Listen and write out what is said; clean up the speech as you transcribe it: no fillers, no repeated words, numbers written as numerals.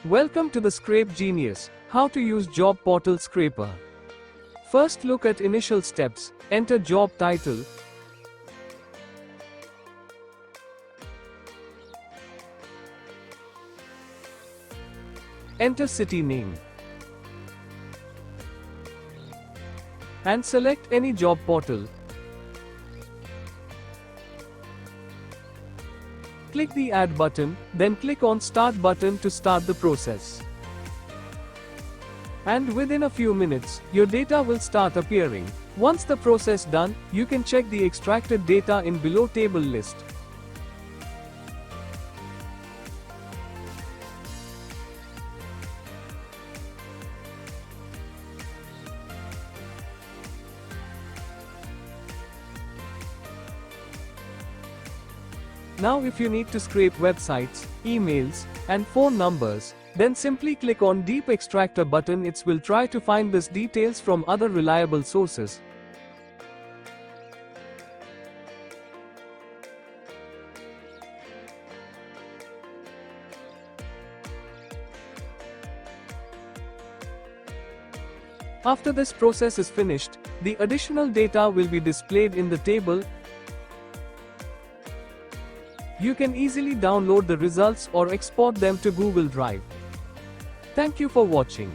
Welcome to the Scrape Genius, how to use Job Portal Scraper. First look at initial steps, enter job title, enter city name, and select any job portal. Click the Add button, then click on Start button to start the process. And within a few minutes, your data will start appearing. Once the process done, you can check the extracted data in below table list. Now if you need to scrape websites, emails, and phone numbers, then simply click on Deep Extractor button. It will try to find these details from other reliable sources. After this process is finished, the additional data will be displayed in the table. You can easily download the results or export them to Google Drive. Thank you for watching.